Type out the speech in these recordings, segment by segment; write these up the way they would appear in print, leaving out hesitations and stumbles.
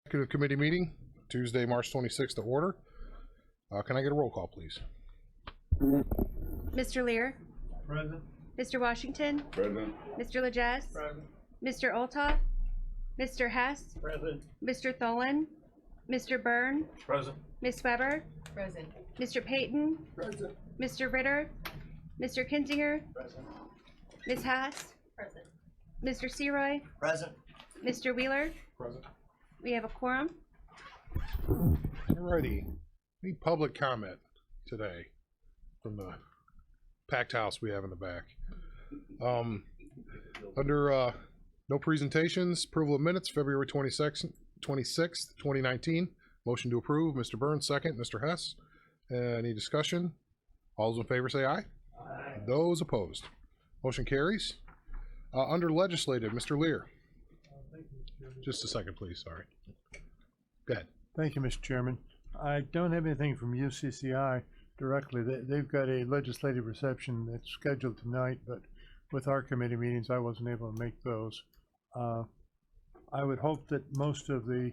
Executive Committee meeting, Tuesday, March 26th to order. Can I get a roll call, please? Mr. Lear. Present. Mr. Washington. Present. Mr. Lejes. Present. Mr. Olthoff. Mr. Hess. Present. Mr. Tholen. Mr. Byrne. Present. Ms. Weber. Present. Mr. Payton. Present. Mr. Ritter. Mr. Kinzinger. Present. Ms. Haas. Present. Mr. Seroy. Present. Mr. Wheeler. Present. We have a quorum. Alrighty. Any public comment today from the packed house we have in the back? Under no presentations, approval of minutes, February 26th, 2019. Motion to approve, Mr. Burns, second. Mr. Hess. Any discussion? All those in favor say aye. Aye. Those opposed. Motion carries. Under legislative, Mr. Lear. Just a second, please. Sorry. Go ahead. Thank you, Mr. Chairman. I don't have anything from UCCI directly. They've got a legislative reception that's scheduled tonight, but with our committee meetings, I wasn't able to make those. I would hope that most of the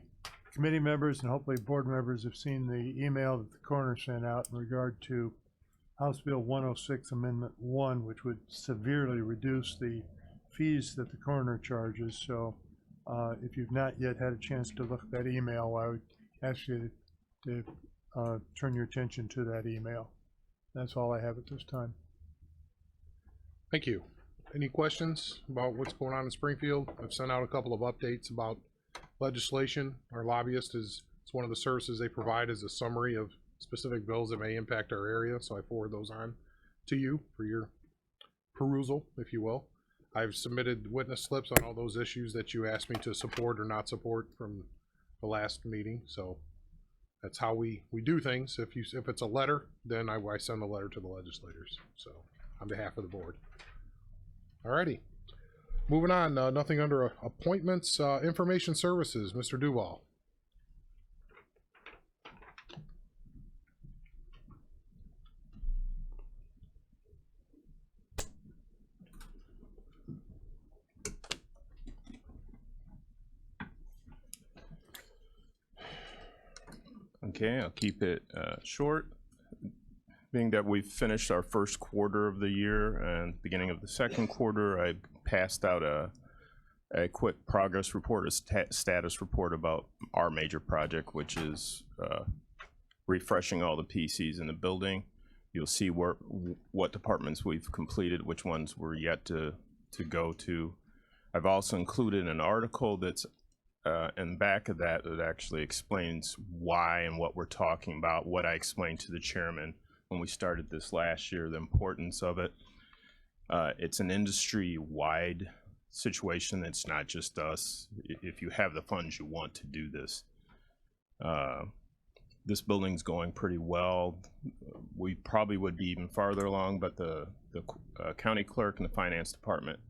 committee members and hopefully board members have seen the email that the coroner sent out in regard to House Bill 106 Amendment 1, which would severely reduce the fees that the coroner charges. So if you've not yet had a chance to look at that email, I would ask you to turn your attention to that email. That's all I have at this time. Thank you. Any questions about what's going on in Springfield? I've sent out a couple of updates about legislation. Our lobbyist it's one of the services they provide is a summary of specific bills that may impact our area. So I forward those on to you for your perusal, if you will. I've submitted witness slips on all those issues that you asked me to support or not support from the last meeting. So that's how we do things. If it's a letter, then I send the letter to the legislators. So on behalf of the board. Alrighty. Moving on, nothing under appointments, information services, Mr. Duval. Okay, I'll keep it short. Being that we've finished our first quarter of the year and beginning of the second quarter, I passed out a quick progress report, a status report about our major project, which is refreshing all the PCs in the building. You'll see what departments we've completed, which ones we're yet to go to. I've also included an article that's in the back of that actually explains why and what we're talking about, what I explained to the chairman when we started this last year, the importance of it. It's an industry-wide situation. It's not just us. If you have the funds, you want to do this. This building's going pretty well. We probably would be even farther along, but the county clerk and the finance department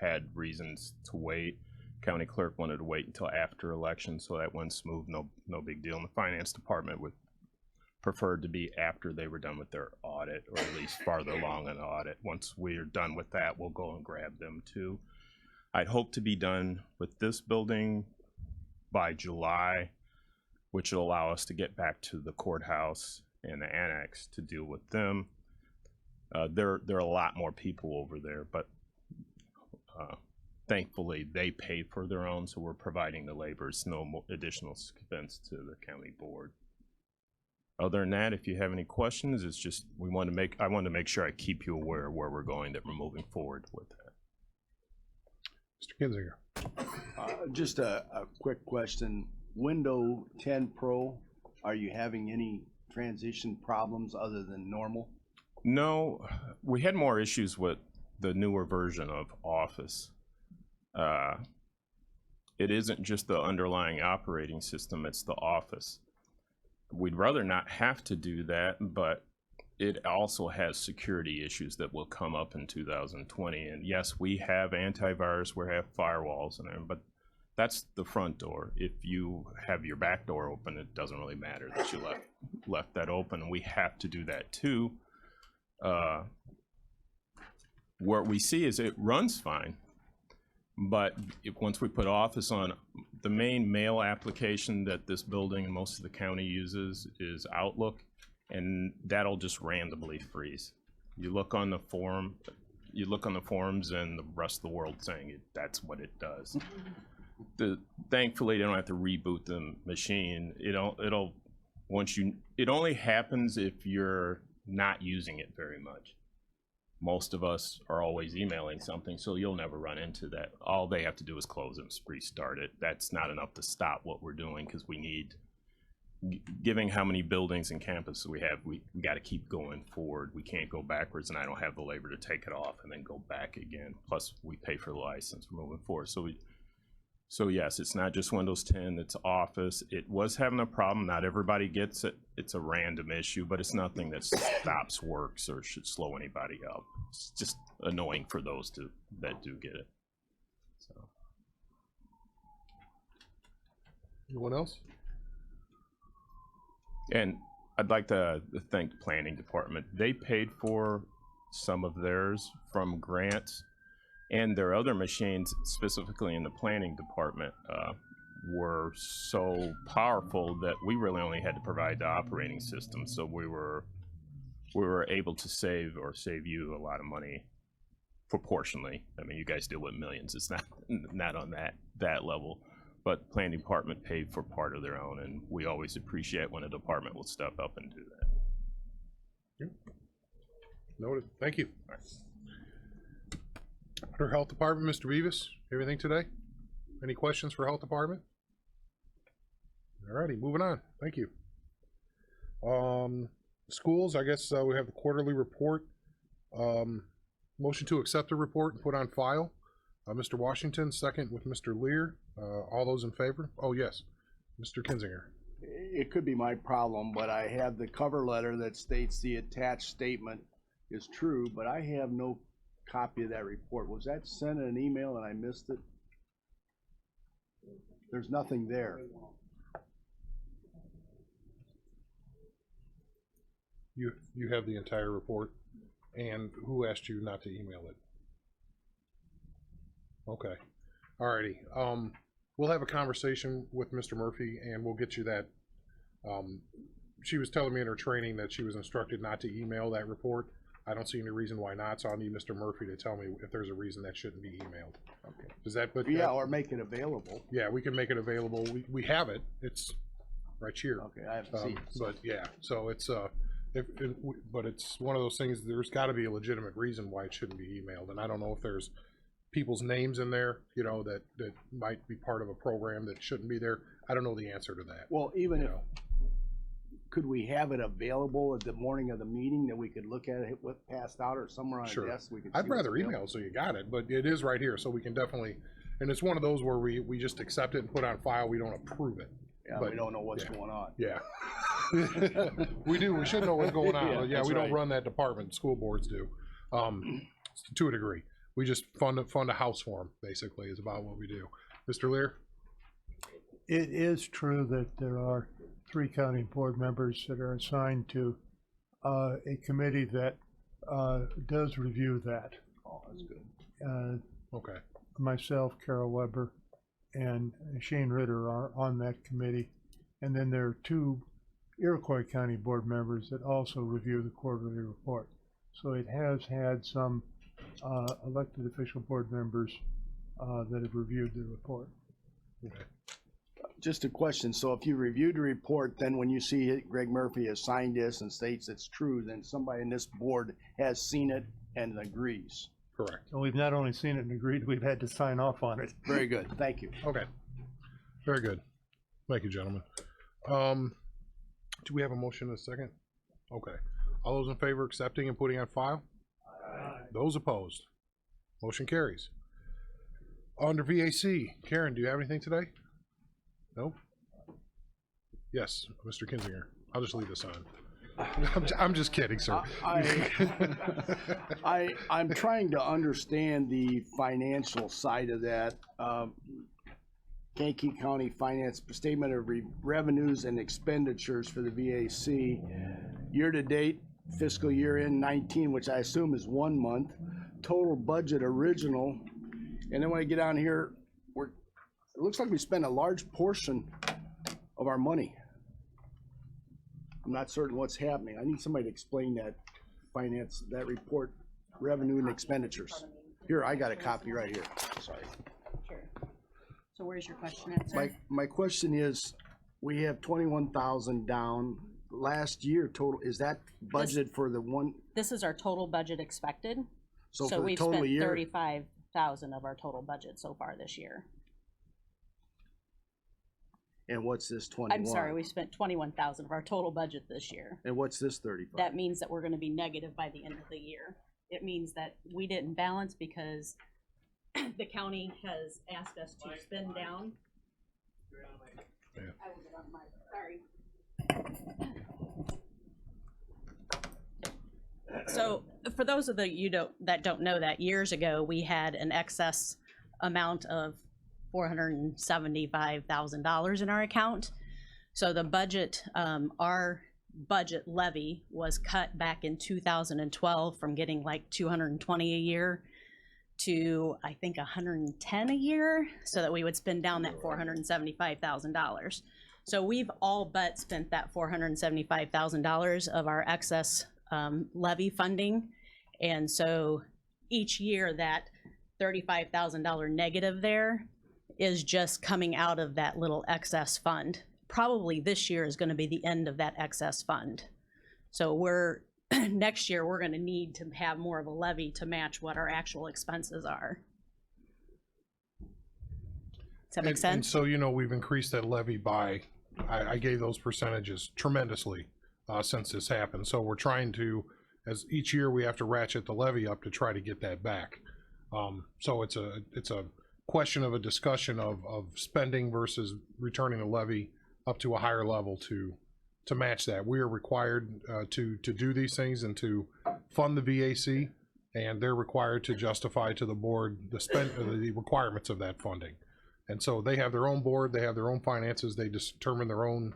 had reasons to wait. County clerk wanted to wait until after election, so that went smooth, no big deal. And the finance department would preferred to be after they were done with their audit, or at least farther along in the audit. Once we are done with that, we'll go and grab them too. I'd hope to be done with this building by July, which will allow us to get back to the courthouse and the annex to deal with them. There are a lot more people over there, but thankfully they pay for their own, so we're providing the labor. It's no more additional expense to the county board. Other than that, if you have any questions, it's just I want to make sure I keep you aware of where we're going, that we're moving forward with that. Mr. Kinzinger. Just a quick question. Windows 10 Pro, are you having any transition problems other than normal? No, we had more issues with the newer version of Office. It isn't just the underlying operating system, it's the Office. We'd rather not have to do that, but it also has security issues that will come up in 2020. And yes, we have antivirus, we have firewalls, but that's the front door. If you have your back door open, it doesn't really matter that you left that open. We have to do that too. What we see is it runs fine. But once we put Office on, the main mail application that this building and most of the county uses is Outlook, and that'll just randomly freeze. You look on the forums, and the rest of the world saying that's what it does. Thankfully, they don't have to reboot the machine. It only happens if you're not using it very much. Most of us are always emailing something, so you'll never run into that. All they have to do is close and restart it. That's not enough to stop what we're doing, because we need, given how many buildings and campuses we have, we got to keep going forward. We can't go backwards, and I don't have the labor to take it off and then go back again. Plus, we pay for the license moving forward. So yes, it's not just Windows 10, it's Office. It was having a problem. Not everybody gets it. It's a random issue, but it's nothing that stops works or should slow anybody up. It's just annoying for those that do get it. So. Anyone else? And I'd like to thank the planning department. They paid for some of theirs from grants, and their other machines, specifically in the planning department, were so powerful that we really only had to provide the operating system. So we were able to save you a lot of money proportionally. I mean, you guys deal with millions. It's not on that level. But planning department paid for part of their own, and we always appreciate when a department will step up and do that. Noted. Thank you. Our Health Department, Mr. Beavis, everything today? Any questions for Health Department? Alrighty, moving on. Thank you. Schools, I guess we have the quarterly report. Motion to accept the report and put on file. Mr. Washington, second with Mr. Lear. All those in favor? Oh, yes. Mr. Kinzinger. It could be my problem, but I have the cover letter that states the attached statement is true, but I have no copy of that report. Was that sent in an email and I missed it? There's nothing there. You have the entire report, and who asked you not to email it? Okay. Alrighty. We'll have a conversation with Mr. Murphy, and we'll get you that. She was telling me in her training that she was instructed not to email that report. I don't see any reason why not, so I'll need Mr. Murphy to tell me if there's a reason that shouldn't be emailed. Okay. Is that what? Yeah, or make it available. Yeah, we can make it available. We have it. It's right here. Okay, I haven't seen it. But yeah, so it's but it's one of those things. There's got to be a legitimate reason why it shouldn't be emailed, and I don't know if there's people's names in there, you know, that might be part of a program that shouldn't be there. I don't know the answer to that. Well, even if, could we have it available at the morning of the meeting that we could look at it with passed out or somewhere on Sure. a desk? We could. I'd see what's rather available? email so you got it, but it is right here, so we can definitely. And it's one of those where we just accept it and put on file. We don't approve it. Yeah, but- we don't know what's yeah. going on. Yeah. We do. We should know what's going on. Yeah, Yeah, that's we don't right. run that department. School boards do, to a degree. We just fund a house for them. Basically, is about what we do. Mr. Lear. It is true that there are 3 county board members that are assigned to a committee that does review that. Oh, that's good. Okay. Myself, Carol Weber, and Shane Ritter are on that committee. And then there are 2 Iroquois County board members that also review the quarterly report. So it has had some elected official board members that have reviewed the report. Okay. Just a question. So if you reviewed the report, then when you see it, Greg Murphy has signed this and states it's true, then somebody in this board has seen it and agrees. Correct. And we've not only seen it and agreed, we've had to sign off on it. Very good. Thank you. Okay. Very good. Thank you, gentlemen. Do we have a motion in a second? Okay. All those in favor of accepting and putting on file? Aye. Those opposed? Motion carries. Under VAC, Karen, do you have anything today? No? Yes, Mr. Kinzinger. I'll just leave this on. I'm just kidding, sir. I'm trying to understand the financial side of that. Kankakee County Finance Statement of Revenues and Expenditures for the VAC. Year-to-date, fiscal year end 19, which I assume is 1 month. Total budget original And then when I get on here, it looks like we spend a large portion of our money. I'm not certain what's happening. I need somebody to explain that that report, revenue and expenditures. Here, I got a copy right here. Sorry. Sure. So where's your question at, sir? My question is, we have 21,000 down last year total. Is that budgeted for the one? This is our total budget expected. So for the we've total spent year? 35,000 of our total budget so far this year. And what's this 21? I'm sorry, we spent 21,000 of our total budget this year. And what's this 35? That means that we're gonna be negative by the end of the year. It means that we didn't balance because the county has asked us to spend down. Yeah. I will get on my, sorry. So for those of you that don't know that, years ago, we had an excess amount of $475,000 in our account. So the budget, our budget levy was cut back in 2012 from getting like 220 a year to I think 110 a year, so that we would spend down that $475,000. So we've all but spent that $475,000 of our excess levy funding, and so each year that $35,000 negative there is just coming out of that little excess fund. Probably this year is going to be the end of that excess fund. So we're next year we're going to need to have more of a levy to match what our actual expenses are. Does that make And sense? so, we've increased that levy by, I gave those percentages tremendously since this happened. So we're trying to, as each year we have to ratchet the levy up to try to get that back. So it's a question of a discussion of spending versus returning the levy up to a higher level to match that. We are required to do these things and to fund the VAC, and they're required to justify to the board the requirements of that funding. And so they have their own board, they have their own finances, they determine their own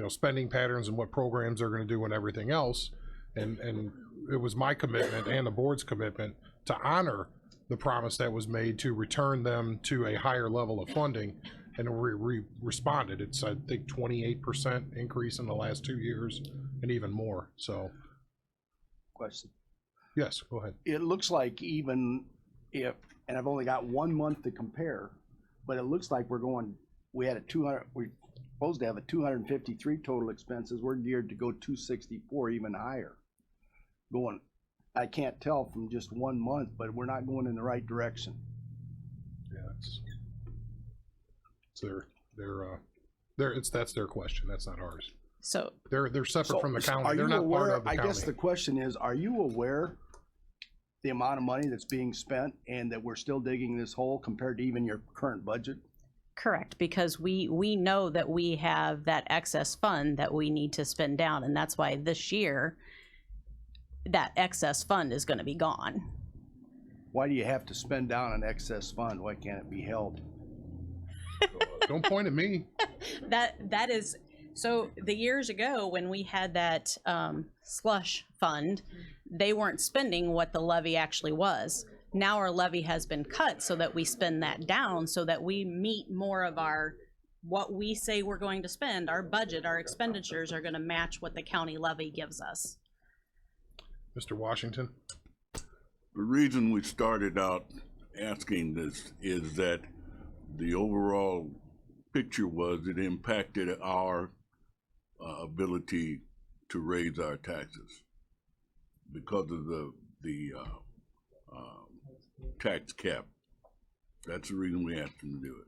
spending patterns and what programs they're going to do and everything else. And it was my commitment and the board's commitment to honor the promise that was made to return them to a higher level of funding, and we responded. It's, I think, 28% increase in the last 2 years and even more. So Question. yes, go ahead. It looks like even if, and I've only got 1 month to compare, but it looks like we're supposed to have a 253 total expenses. We're geared to go 264, even higher. I can't tell from just 1 month, but we're not going in the right direction. Yeah, that's their question. That's not ours. So They're separate from the county. Are They're you not part aware, of the I county. guess the question is, are you aware the amount of money that's being spent and that we're still digging this hole compared to even your current budget? correct, because we know that we have that excess fund that we need to spend down, and that's why this year that excess fund is going to be gone. Why do you have to spend down an excess fund? Why can't it be held? Don't point at me. That is, so the years ago when we had that slush fund, they weren't spending what the levy actually was. Now our levy has been cut so that we spend that down, so that we meet more of our, what we say we're going to spend, our budget, our expenditures are going to match what the county levy gives us. Mr. Washington? The reason we started out asking this is that the overall picture was it impacted our ability to raise our taxes because of the tax cap. That's the reason we asked them to do it.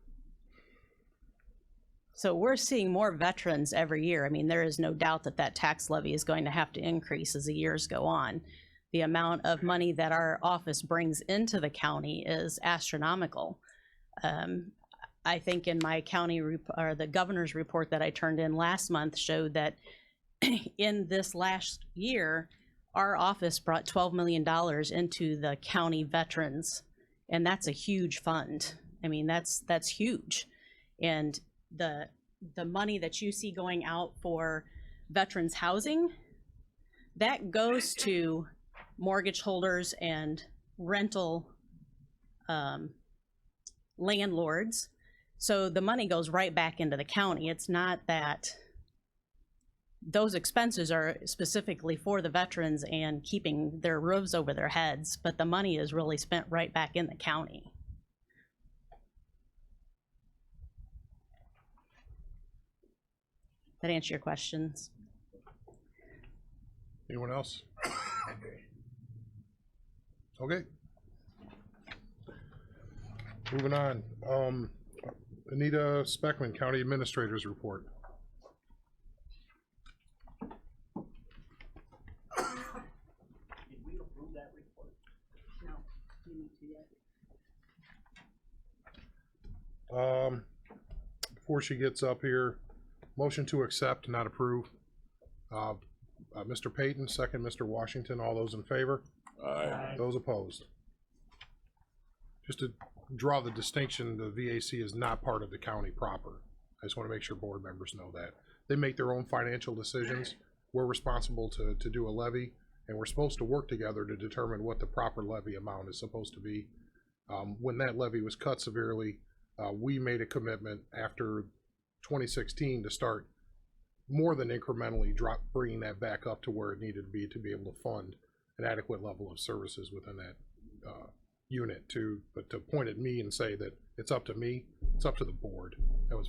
So we're seeing more veterans every year. I mean, there is no doubt that that tax levy is going to have to increase as the years go on. The amount of money that our office brings into the county is astronomical. I think in my county, or the governor's report that I turned in last month showed that in this last year, our office brought $12 million into the county veterans, and that's a huge fund. I mean, that's huge. And the money that you see going out for veterans housing, that goes to mortgage holders and rental landlords. So the money goes right back into the county. It's not that those expenses are specifically for the veterans and keeping their roofs over their heads, but the money is really spent right back in the county. That answer your questions? Anyone else? Okay. Moving on. Anita Speckman, County Administrator's Report. Before she gets up here, motion to accept, not approve. Mr. Payton, second, Mr. Washington, all those in favor? Aye. Those opposed? Just to draw the distinction, the VAC is not part of the county proper. I just want to make sure board members know that. They make their own financial decisions. We're responsible to do a levy, and we're supposed to work together to determine what the proper levy amount is supposed to be. When that levy was cut severely, we made a commitment after 2016 to start more than incrementally bringing that back up to where it needed to be able to fund an adequate level of services within that unit. But to point at me and say that it's up to me, it's up to the board. That was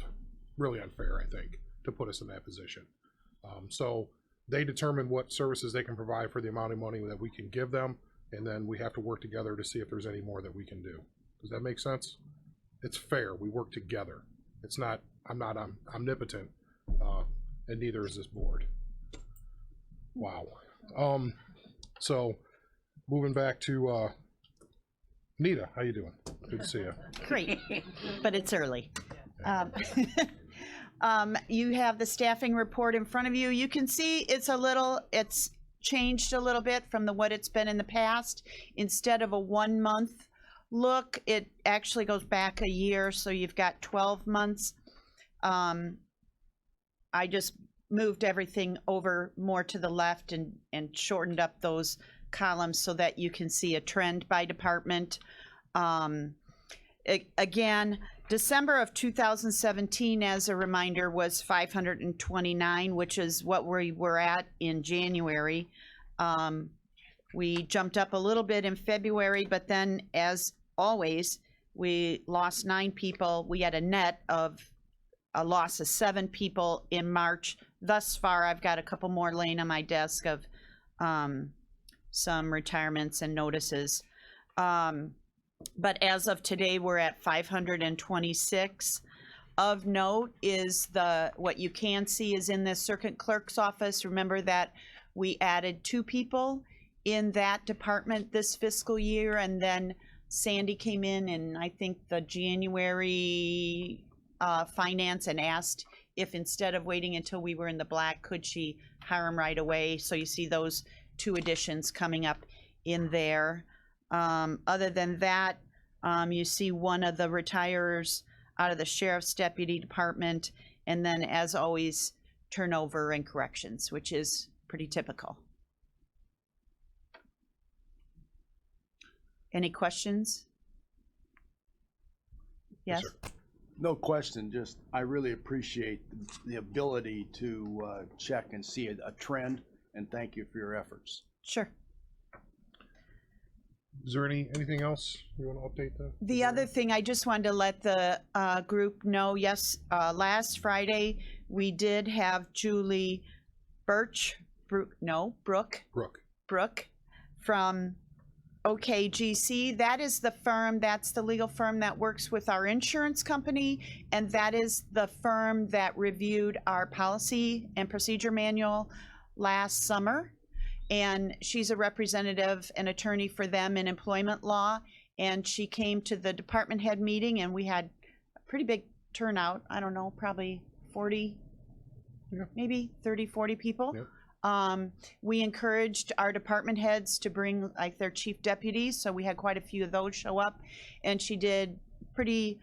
really unfair, I think, to put us in that position. So they determine what services they can provide for the amount of money that we can give them, and then we have to work together to see if there's any more that we can do. Does that make sense? It's fair. We work together. It's not, I'm not omnipotent, and neither is this board. Wow. So moving back to Nita, how you doing? Good to see you. Great, but it's early. You have the staffing report in front of you. You can see it's changed a little bit from what it's been in the past. Instead of a 1 month look, it actually goes back a year, so you've got 12 months. I just moved everything over more to the left and shortened up those columns so that you can see a trend by department. Again, December of 2017, as a reminder, was 529, which is what we were at in January. We jumped up a little bit in February, but then, as always, we lost 9 people. We had a net of a loss of 7 people in March. Thus far, I've got a couple more laying on my desk of some retirements and notices. But as of today, we're at 526. Of note is what you can see is in the circuit clerk's office. Remember that we added 2 people in that department this fiscal year, and then Sandy came in I think the January finance and asked if instead of waiting until we were in the black, could she hire him right away? So you see those 2 additions coming up in there. Other than that, you see one of the retires out of the sheriff's deputy department, and then, as always, turnover and corrections, which is pretty typical. Any questions? Yes? sir. No question, just, I really appreciate the ability to check and see a trend, and thank you for your efforts. Sure. Is there anything else you want to update The other thing, I just wanted to let the group know, yes, last Friday, we did have Julie Brooke from OKGC. That is the firm, that's the legal firm that works with our insurance company, and that is the firm that reviewed our policy and procedure manual last summer. And she's a representative and attorney for them in employment law. And she came to the department head meeting, and we had a pretty big turnout. I don't know, probably 40, maybe 30, 40 people. Yep. We encouraged our department heads to bring like their chief deputies. So we had quite a few of those show up. And she did pretty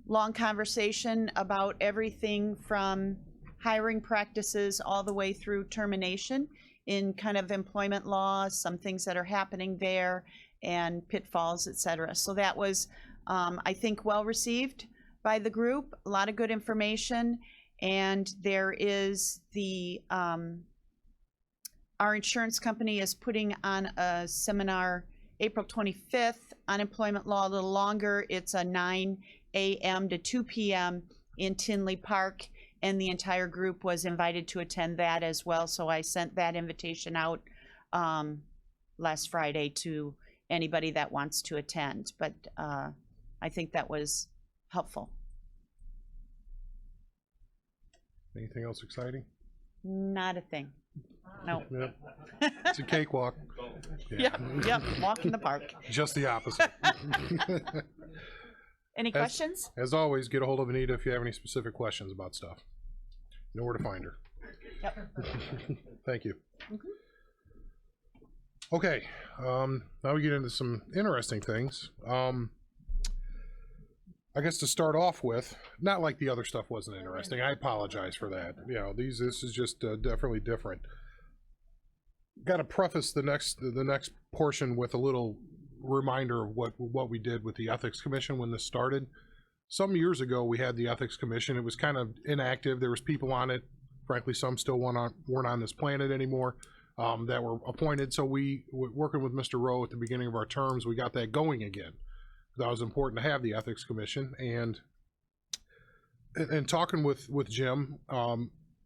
long conversation about everything from hiring practices all the way through termination in kind of employment law, some things that are happening there, and pitfalls, et cetera. So that was, I think, well received by the group. A lot of good information, and there is our insurance company is putting on a seminar April 25th, unemployment law a little longer. It's a 9 a.m. to 2 p.m. in Tinley Park, and the entire group was invited to attend that as well. So I sent that invitation out last Friday to anybody that wants to attend. But I think that was helpful. Anything else exciting? Not a thing. No. Yep. It's a cakewalk. Yep. Walk in the park. Just the opposite. Any questions? As always, get a hold of Anita if you have any specific questions about stuff. You know where to find her. Yep. Thank you. Okay, now we get into some interesting things. I guess to start off with, not like the other stuff wasn't interesting. I apologize for that. You know, this is just definitely different. Got to preface the next portion with a little reminder of what we did with the Ethics Commission when this started. Some years ago, we had the Ethics Commission. It was kind of inactive. There was people on it. Frankly, some still weren't on this planet anymore that were appointed. So we, working with Mr. Rowe at the beginning of our terms, we got that going again. That was important to have the Ethics Commission, and talking with Jim,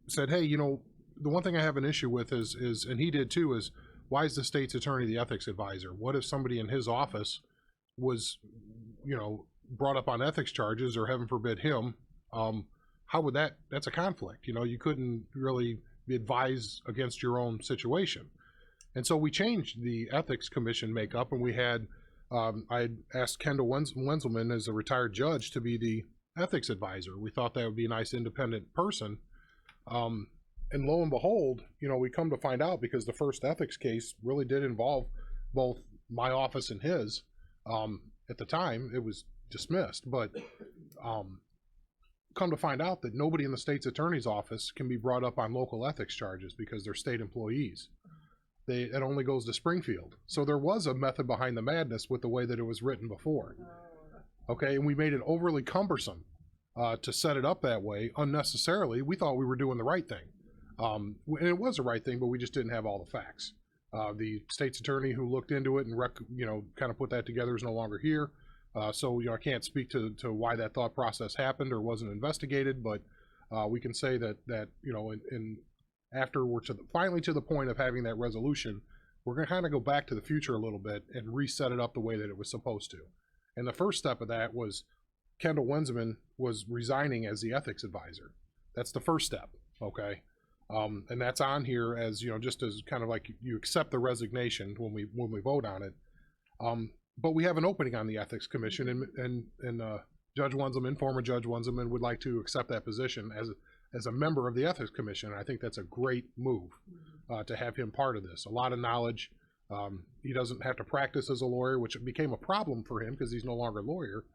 said, hey, you know, the one thing I have an issue with is, and he did too, is why is the state's attorney the ethics advisor? What if somebody in his office was, you know, brought up on ethics charges, or heaven forbid him? How would that's a conflict. You know, you couldn't really advise against your own situation. And so we changed the Ethics Commission makeup, and we had, I asked Kendall Wenzelman as a retired judge to be the ethics advisor. We thought that would be a nice independent person. And lo and behold, you know, we come to find out, because the first ethics case really did involve both my office and his. At the time, it was dismissed, but come to find out that nobody in the state's attorney's office can be brought up on local ethics charges because they're state employees. It only goes to Springfield. So there was a method behind the madness with the way that it was written before. Okay, and we made it overly cumbersome to set it up that way unnecessarily. We thought we were doing the right thing. And it was the right thing, but we just didn't have all the facts. The state's attorney who looked into it and kind of put that together is no longer here. So I can't speak to why that thought process happened or wasn't investigated, but we can say that after we're finally to the point of having that resolution, we're going to kind of go back to the future a little bit and reset it up the way that it was supposed to. And the first step of that was Kendall Wenzelman was resigning as the ethics advisor. That's the first step, okay? And that's on here as, just as kind of like you accept the resignation when we vote on it. But we have an opening on the Ethics Commission, and Judge Wenzelman, former Judge Wenzelman, would like to accept that position as a member of the Ethics Commission. And I think that's a great move to have him part of this. A lot of knowledge. He doesn't have to practice as a lawyer, which became a problem for him because he's no longer a lawyer.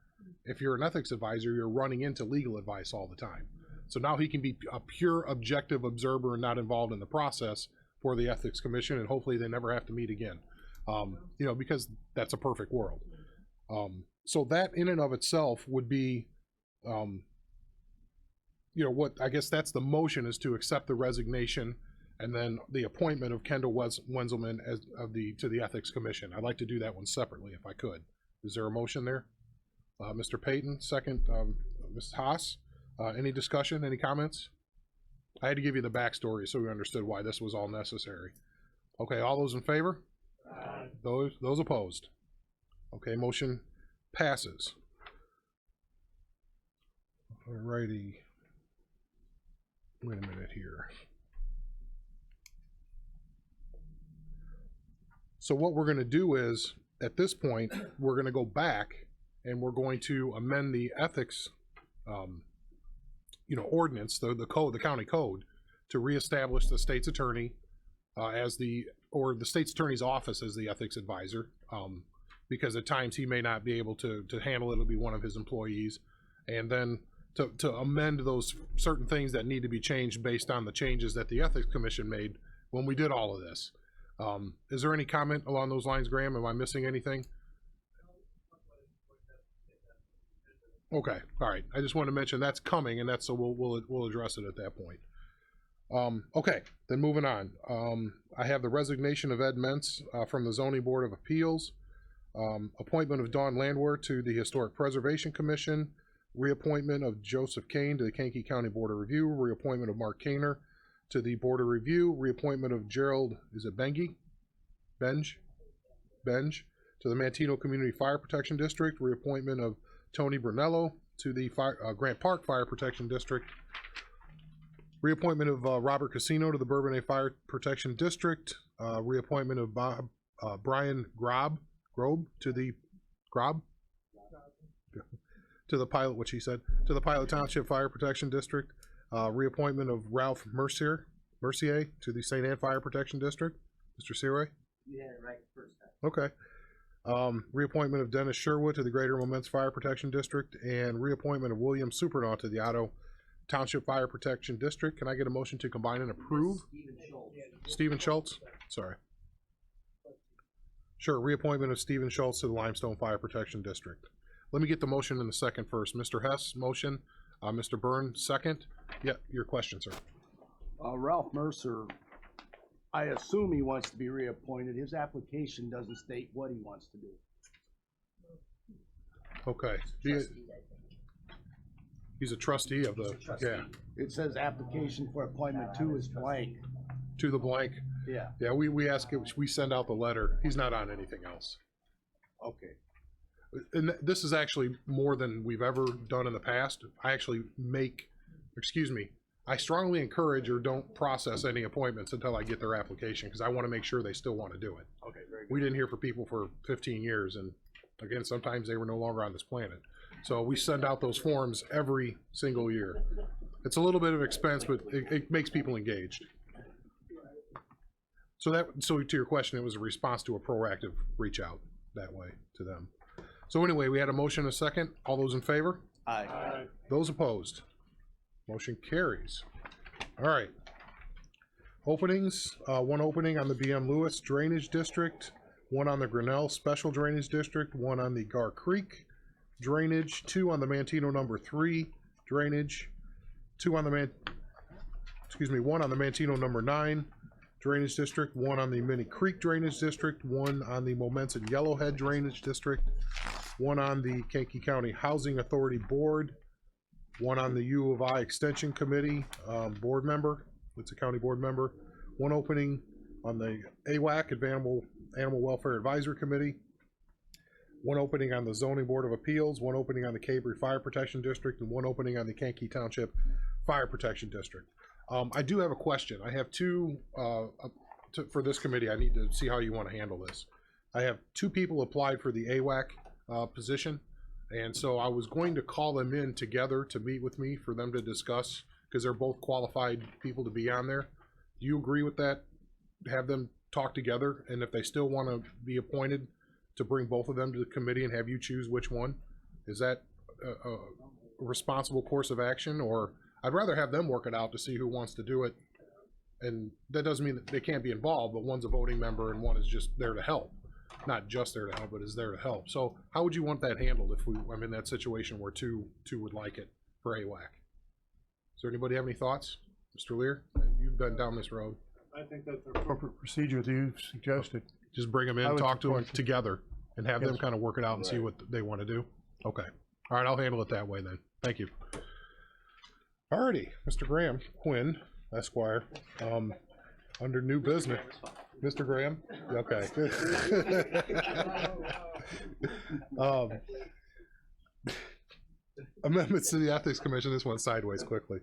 If you're an ethics advisor, you're running into legal advice all the time. So now he can be a pure objective observer and not involved in the process for the Ethics Commission, and hopefully they never have to meet again. Because that's a perfect world. So that in and of itself would be, what I guess that's the motion, is to accept the resignation and then the appointment of Kendall Wenzelman to the Ethics Commission. I'd like to do that one separately if I could. Is there a motion there? Mr. Payton, second. Mrs. Haas, any discussion, any comments? I had to give you the backstory so we understood why this was all necessary. Okay, all those in favor? Those opposed? Okay, motion passes. Alrighty. Wait a minute here. So what we're going to do is, at this point, we're going to go back and we're going to amend the ethics, ordinance, the code, the county code, to reestablish the state's attorney or the state's attorney's office as the ethics advisor, because at times he may not be able to handle it. It'll be one of his employees, and then to amend those certain things that need to be changed based on the changes that the Ethics Commission made when we did all of this. Is there any comment along those lines, Graham? Am I missing anything? Okay, all right. I just want to mention that's coming, and that's so we'll address it at that point. Okay, then moving on. I have the resignation of Ed Mentz from the Zoning Board of Appeals, appointment of Dawn Landwehr to the Historic Preservation Commission, reappointment of Joseph Kane to the Kankakee County Board of Review, reappointment of Mark Kaner to the Board of Review, reappointment of Gerald, is it Benji to the Manteno Community Fire Protection District, reappointment of Tony Brunello to the Grant Park Fire Protection District, reappointment of Robert Casino to the Bourbonnais Fire Protection District, reappointment of Brian Grobe to the Pilot Township Fire Protection District, reappointment of Ralph Mercier to the St. Anne Fire Protection District. Mr. Seroy? You had it right the first time. Okay. Reappointment of Dennis Sherwood to the Greater Moments Fire Protection District, and reappointment of William Supernaw to the Otto Township Fire Protection District. Can I get a motion to combine and approve? Stephen Schultz? Sorry. Sure, reappointment of Stephen Schultz to the Limestone Fire Protection District. Let me get the motion in the second first. Mr. Hess, motion. Mr. Byrne, second. Yeah, your question, sir. Ralph Mercer, I assume he wants to be reappointed. His application doesn't state what he wants to do. Okay. He's a trustee of the, yeah, It says application for appointment 2 is blank. to the blank. Yeah, Yeah, we ask, we send out the letter. He's not on anything else. okay. And this is actually more than we've ever done in the past. I actually I strongly encourage or don't process any appointments until I get their application, because I want to make sure they still want to do it. Okay, very good. We didn't hear from people for 15 years, and again, sometimes they were no longer on this planet. So we send out those forms every single year. It's a little bit of expense, but it makes people engaged. So to your question, it was a response to a proactive reach out that way to them. So anyway, we had a motion, a second. All those in favor? Aye. Those opposed? Motion carries. All right. Openings, one opening on the BM Lewis Drainage District, one on the Grinnell Special Drainage District, one on the Gar Creek Drainage, 2 on the Manteno number 3 Drainage, 1 on the Manteno number 9 Drainage District, 1 on the Minnie Creek Drainage District, 1 on the Momenson Yellowhead Drainage District, 1 on the Kankakee County Housing Authority Board, 1 on the U of I Extension Committee board member. It's a county board member. 1 opening on the AWAC, Animal Welfare Advisory Committee. 1 opening on the Zoning Board of Appeals. 1 opening on the Caberry Fire Protection District, and 1 opening on the Kankakee Township Fire Protection District. I do have a question. I have 2 for this committee. I need to see how you want to handle this. I have 2 people applied for the AWAC position. And so I was going to call them in together to meet with me for them to discuss, because they're both qualified people to be on there. Do you agree with that? Have them talk together, and if they still want to be appointed, to bring both of them to the committee and have you choose which one? Is that a responsible course of action? Or I'd rather have them work it out to see who wants to do it. And that doesn't mean that they can't be involved, but one's a voting member and one is just there to help. Not just there to help, but is there to help. So how would you want that handled if I'm in that situation where two would like it for AWAC? Does there anybody have any thoughts? Mr. Lear, you've been down this road. I think that's the appropriate procedure that you suggested. Just bring them I in, would talk to them support it. together, and have them Yes. kind of work it out and see what they want to do. Okay. All right, I'll handle it that way then. Thank you. Alrighty, Mr. Graham Quinn, Esquire, under new business. Mr. Graham? Okay. Amendments to the Ethics Commission. This went sideways quickly.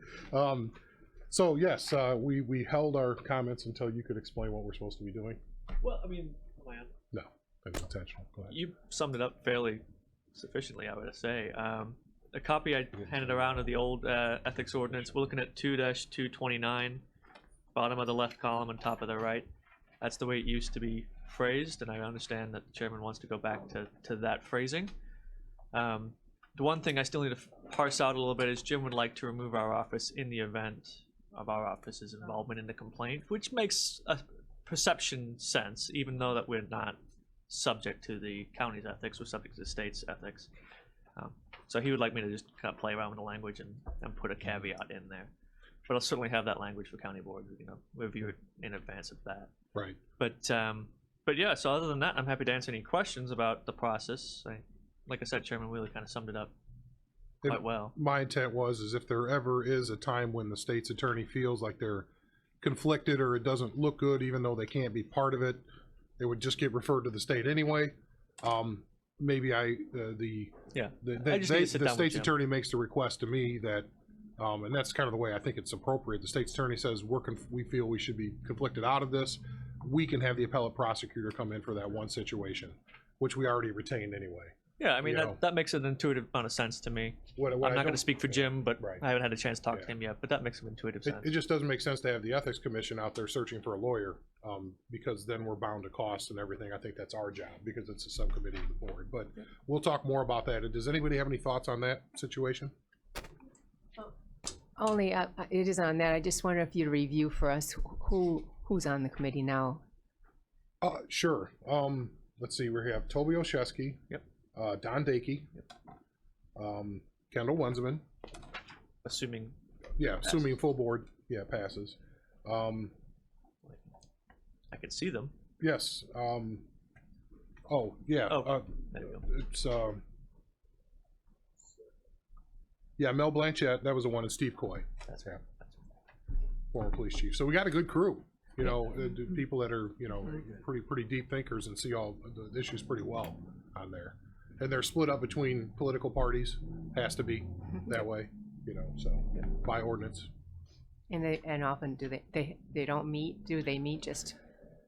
So yes, we held our comments until you could explain what we're supposed to be doing. Well, I mean, plan. No, that was intentional. Go ahead. You summed it up fairly sufficiently, I would say. A copy I handed around of the old ethics ordinance. We're looking at 2-229, bottom of the left column and top of the right. That's the way it used to be phrased, and I understand that the chairman wants to go back to that phrasing. The one thing I still need to parse out a little bit is Jim would like to remove our office in the event of our office's involvement in the complaint, which makes a perception sense, even though that we're not subject to the county's ethics, we're subject to the state's ethics. So he would like me to just kind of play around with the language and put a caveat in there. But I'll certainly have that language for county board, review it in advance of that. Right. But yeah, so other than that, I'm happy to answer any questions about the process. Like I said, Chairman Wheeler kind of summed it up quite well. My intent is if there ever is a time when the state's attorney feels like they're conflicted or it doesn't look good, even though they can't be part of it, it would just get referred to the state anyway. Maybe the state's attorney makes the request to me that, and that's kind of the way I think it's appropriate. The state's attorney says we feel we should be conflicted out of this. We can have the appellate prosecutor come in for that one situation, which we already retained anyway. Yeah, I mean, You know. that makes an intuitive amount of sense to me. What I'm I not going don't- to speak for Jim, but Right. I haven't had a chance to talk Yeah. to him yet, but that makes some intuitive sense. It just doesn't make sense to have the ethics commission out there searching for a lawyer, because then we're bound to costs and everything. I think that's our job because it's a subcommittee of the board. But we'll talk more about that. Does anybody have any thoughts on that situation? Only, it is on that. I just wonder if you'd review for us who's on the committee now. Sure. Let's see. We have Toby Oshesky. Yep. Don Dakey. Kendall Wensman. Assuming Yeah, assuming full board. Yeah, passes. I can see them. Yes. Oh, yeah. Oh, there you go. It's yeah, Mel Blanchett. That was the one, and Steve Coy, That's right. former police chief. So we got a good crew. You know, people that are pretty deep thinkers and see all the issues pretty well on there. And they're split up between political parties. Has to be that way. So by ordinance. And often do they don't meet? Do they meet just?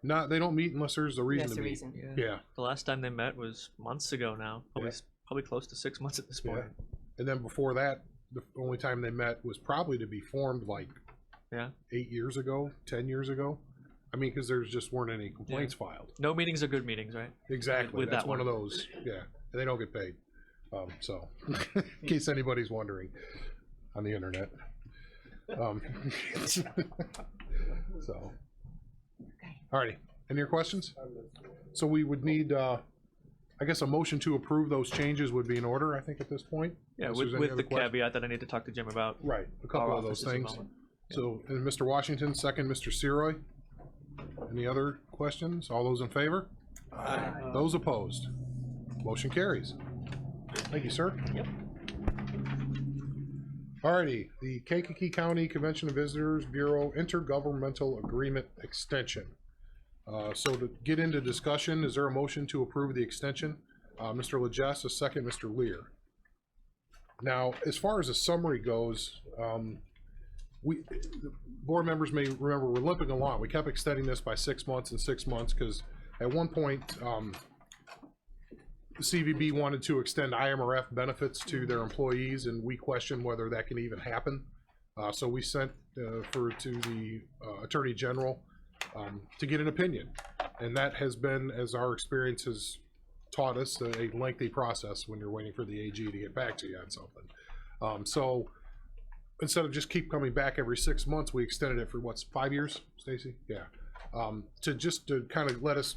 They don't meet unless there's a reason That's to the meet. reason. Yeah. The last time they met was months ago now. Probably close to 6 months at this point. And then before that, the only time they met was probably to be formed like 8 years ago, 10 years ago. I mean, because there's just weren't any complaints filed. No meetings are good meetings, right? Exactly. With That's that one of one. those. Yeah. And they don't get paid. So, in case anybody's wondering on the internet. So, alrighty. Any other questions? So we would need, I guess, a motion to approve those changes would be in order, I think, at this point. Yeah, Unless with, there's any with other the questions. caveat that I need to talk to Jim about. Right, a couple our of those office at the things. moment. So, and Mr. Washington, second, Mr. Seroy. Any other questions? All those in favor? Aye. Those opposed? Motion carries. Thank you, sir. Yep. Alrighty, the Kankakee County Convention and Visitors Bureau Intergovernmental Agreement Extension. So to get into discussion, is there a motion to approve the extension? Mr. Legess, a second, Mr. Lear. Now, as far as the summary goes, the board members may remember we're limping along. We kept extending this by 6 months and 6 months because at one point, the CVB wanted to extend IMRF benefits to their employees, and we questioned whether that can even happen. So we sent to the Attorney General to get an opinion, and that has been, as our experience has taught us, a lengthy process when you're waiting for the AG to get back to you on something. So instead of just keep coming back every 6 months, we extended it for 5 years, Stacy? Yeah. To kind of let us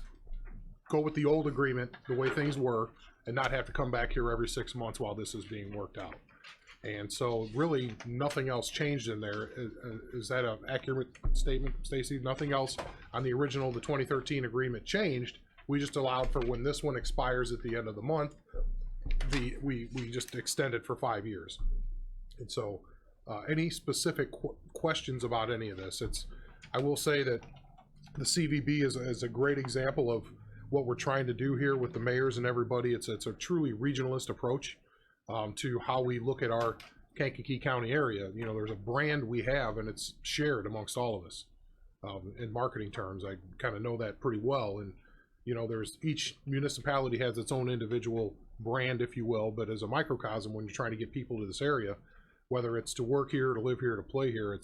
go with the old agreement, the way things were, and not have to come back here every 6 months while this is being worked out. And so really nothing else changed in there. Is that an accurate statement, Stacy? Nothing else on the original, the 2013 agreement changed. We just allowed for when this one expires at the end of the month, we just extend it for 5 years. And so any specific questions about any of this? I will say that the CVB is a great example of what we're trying to do here with the mayors and everybody. It's a truly regionalist approach to how we look at our Kankakee County area. There's a brand we have, and it's shared amongst all of us. In marketing terms, I kind of know that pretty well. And there's each municipality has its own individual brand, if you will. But as a microcosm, when you're trying to get people to this area, whether it's to work here, to live here, to play here,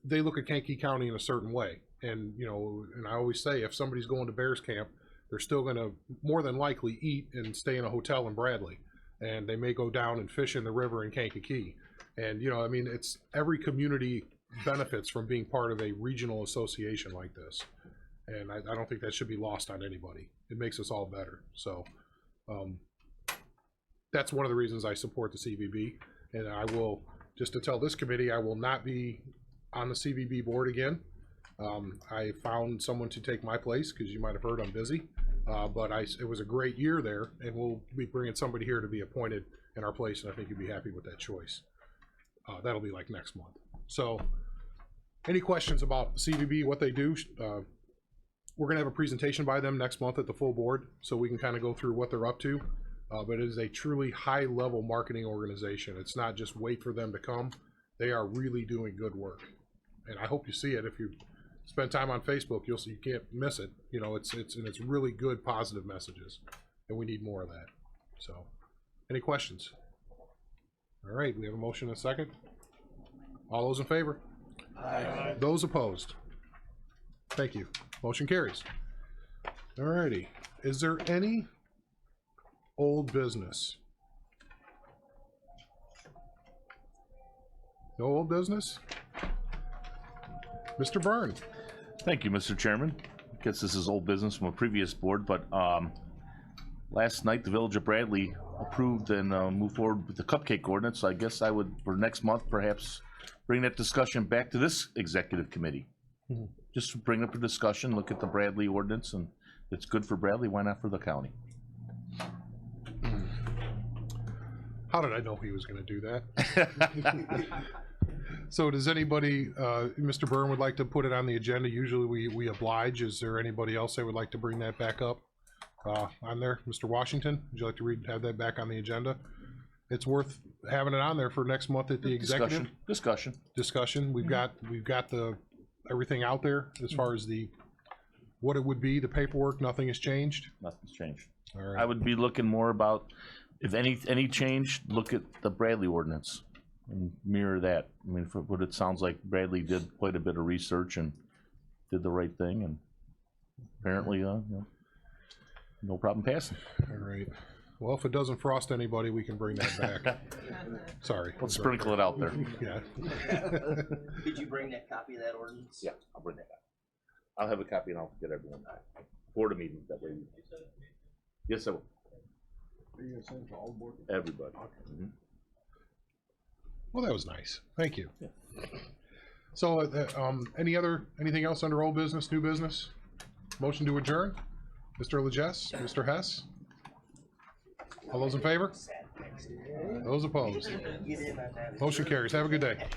they look at Kankakee County in a certain way. And and I always say, if somebody's going to Bears camp, they're still going to more than likely eat and stay in a hotel in Bradley, and they may go down and fish in the river in Kankakee. And it's every community benefits from being part of a regional association like this. And I don't think that should be lost on anybody. It makes us all better. So that's one of the reasons I support the CVB. And I will, just to tell this committee, I will not be on the CVB board again. I found someone to take my place, because you might have heard I'm busy. But it was a great year there, and we'll be bringing somebody here to be appointed in our place, and I think you'd be happy with that choice. That'll be like next month. So, any questions about CVB, what they do? We're gonna have a presentation by them next month at the full board, so we can kind of go through what they're up to. But it is a truly high-level marketing organization. It's not just wait for them to come. They are really doing good work, and I hope you see it. If you spend time on Facebook, you'll see, you can't miss it. You know, it's really good, positive messages, and we need more of that. So, any questions? All right, we have a motion and a second. All those in favor? Aye. Those opposed? Thank you. Motion carries. All righty. Is there any old business? No old business? Mr. Byrne? Thank you, Mr. Chairman. I guess this is old business from a previous board, but last night the Village of Bradley approved and moved forward with the cupcake ordinance. So I guess I would, for next month, perhaps bring that discussion back to this executive committee. Just to bring up a discussion, look at the Bradley ordinance, and if it's good for Bradley, why not for the county? How did I know he was going to do that? So does anybody, Mr. Byrne would like to put it on the agenda? Usually we oblige. Is there anybody else that would like to bring that back up on there? Mr. Washington, would you like to have that back on the agenda? It's worth having it on there for next month at the executive. Discussion. We've got everything out there as far as what it would be, the paperwork. Nothing has changed. Nothing's changed. All right. I would be looking more about, if any change, look at the Bradley ordinance and mirror that. I mean, for what it sounds like, Bradley did quite a bit of research and did the right thing, and apparently, no problem passing. All right. Well, if it doesn't frost anybody, we can bring that back. Sorry. Let's sprinkle it out there. Yeah. Did you bring that copy of that ordinance? Yeah, I'll bring that back. I'll have a copy and I'll get everyone for the meeting that way. Yes, I will. Are you gonna send it to all board? Everybody. Well, that was nice. Thank you. So, anything else under old business, new business? Motion to adjourn? Mr. Legess, Mr. Hess? All those in favor? Those opposed? Motion carries. Have a good day.